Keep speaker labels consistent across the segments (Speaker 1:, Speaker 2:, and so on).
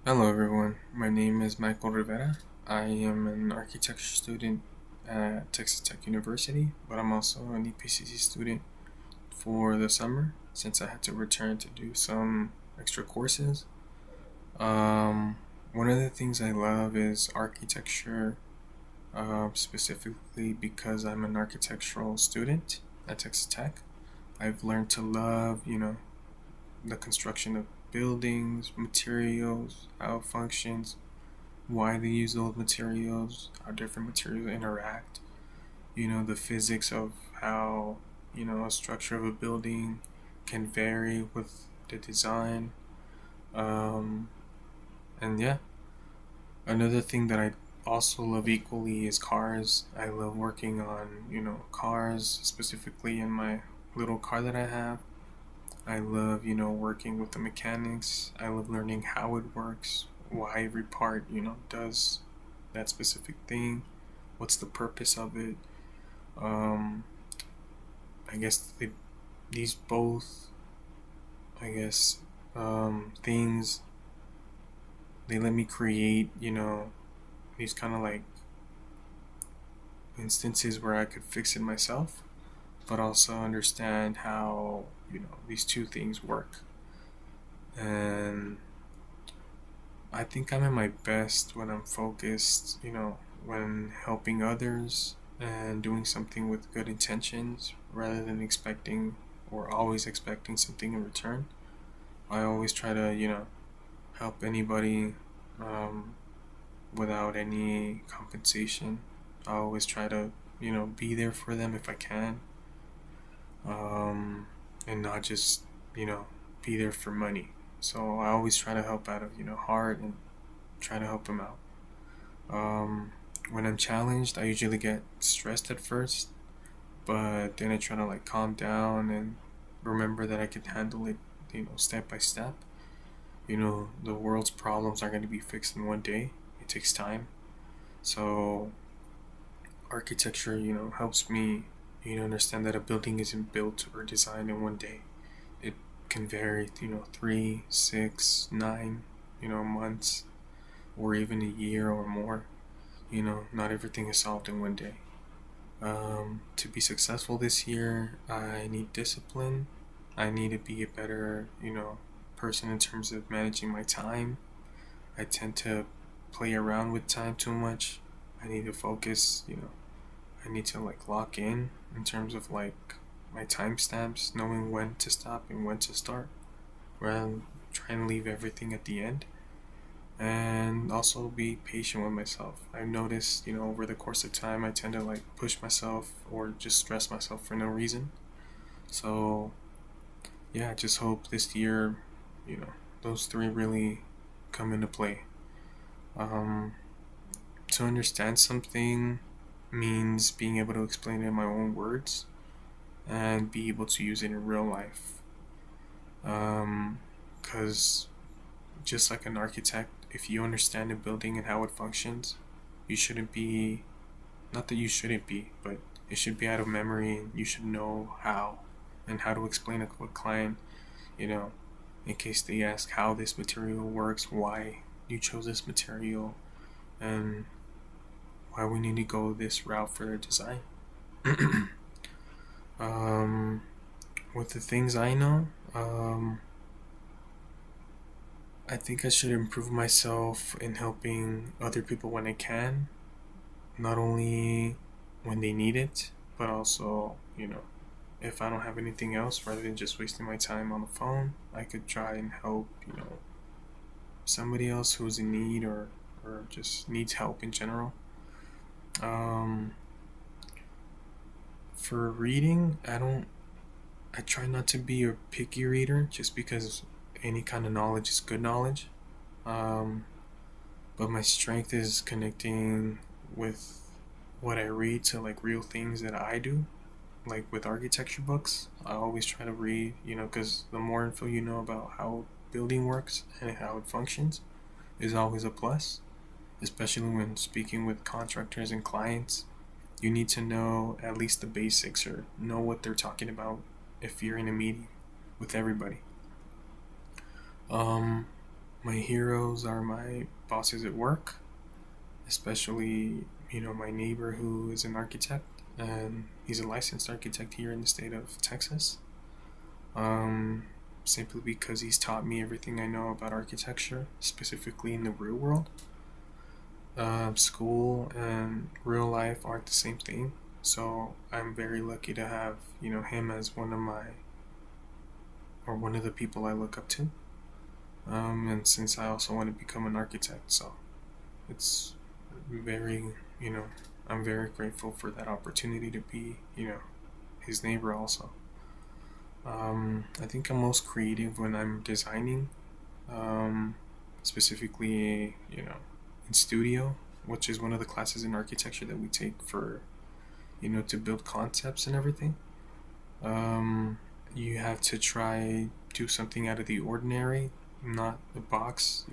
Speaker 1: Hello everyone, my name is Michael Rivera. I am an architecture student at Texas Tech University, but I'm also an EPCC student for the summer since I had to return to do some extra courses. Um, One of the things I love is architecture, specifically because I'm an architectural student at Texas Tech. I've learned to love, the construction of buildings, materials, how it functions, why they use those materials, how different materials interact, the physics of how, a structure of a building can vary with the design. Um, and yeah, another thing that I also love equally is cars. I love working on, cars, specifically in my little car that I have. I love, working with the mechanics. I love learning how it works, why every part, does that specific thing, what's the purpose of it. Um, I guess these both, I guess, things, they let me create, these kind of like instances where I could fix it myself, but also understand how, these two things work. And I think I'm at my best when I'm focused, when helping others and doing something with good intentions rather than expecting or always expecting something in return. I always try to, help anybody um, without any compensation. I always try to, be there for them if I can, um, and not just, you know, be there for money. So I always try to help out of, heart and try to help them out. Um, when I'm challenged, I usually get stressed at first, but then I try to like calm down and remember that I can handle it, step by step. The world's problems aren't going to be fixed in one day. It takes time. So architecture, helps me, understand that a building isn't built or designed in one day. It can vary, 3, 6, 9, months, or even a year or more. Not everything is solved in one day. To be successful this year, I need discipline. I need to be a better, person in terms of managing my time. I tend to play around with time too much. I need to focus, I need to like lock in terms of like my timestamps, knowing when to stop and when to start, rather than trying to leave everything at the end. And also be patient with myself. I've noticed, over the course of time, I tend to like push myself or just stress myself for no reason. So, yeah, I just hope this year, you know, those three really come into play. Um, to understand something means being able to explain it in my own words and be able to use it in real life. Because just like an architect, if you understand a building and how it functions, you shouldn't be, not that you shouldn't be, but it should be out of memory and you should know how and how to explain it to a client, you know, in case they ask how this material works, why you chose this material, and why we need to go this route for their design. um, with the things I know, I think I should improve myself in helping other people when I can, not only when they need it, but also, if I don't have anything else, rather than just wasting my time on the phone, I could try and help, somebody else who's in need or just needs help in general. Um, for reading, I try not to be a picky reader just because any kind of knowledge is good knowledge. Um, but my strength is connecting with what I read to like real things that I do. Like with architecture books, I always try to read, because the more info you know about how building works and how it functions is always a plus, especially when speaking with contractors and clients. You need to know at least the basics or know what they're talking about if you're in a meeting with everybody. Um, My heroes are my bosses at work, especially, my neighbor who is an architect, and he's a licensed architect here in the state of Texas. Um, Simply because he's taught me everything I know about architecture, specifically in the real world. School and real life aren't the same thing, so I'm very lucky to have, him as one of the people I look up to. And since I also want to become an architect, so it's very, you know, I'm very grateful for that opportunity to be, his neighbor also. I think I'm most creative when I'm designing, um, specifically, in studio, which is one of the classes in architecture that we take for, to build concepts and everything. Um, you have to try do something out of the ordinary, not the box.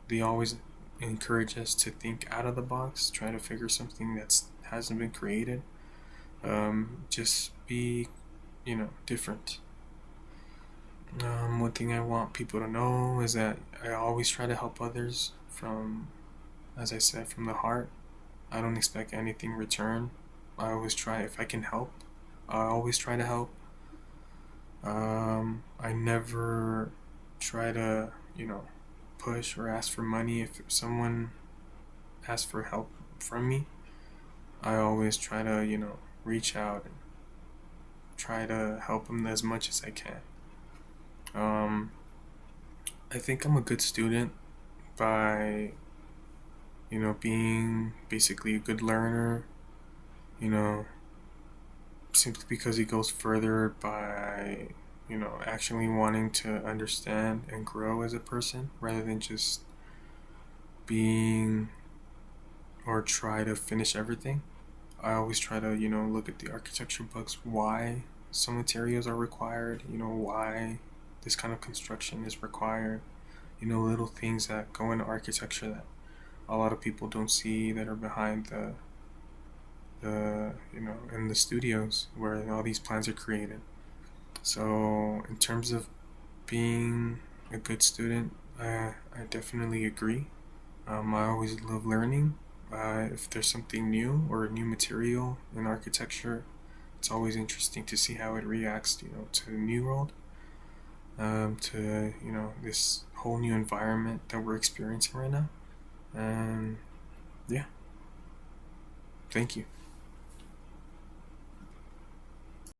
Speaker 1: They always encourage us to think out of the box, try to figure something that's hasn't been created. Just be, different. One thing I want people to know is that I always try to help others from, as I said, from the heart. I don't expect anything in return. I always try, if I can help, I always try to help. I never try to, push or ask for money. If someone asks for help from me, I always try to, reach out and try to help them as much as I can. Um, I think I'm a good student by, being basically a good learner, you know, simply because it goes further by, actually wanting to understand and grow as a person rather than just being or try to finish everything. I always try to, look at the architecture books, why some materials are required, why this kind of construction is required, little things that go into architecture that a lot of people don't see that are behind in the studios where all these plans are created. So, in terms of being a good student, I definitely agree. I always love learning. If there's something new or a new material in architecture, it's always interesting to see how it reacts, to the new world, to this whole new environment that we're experiencing right now. And yeah, thank you.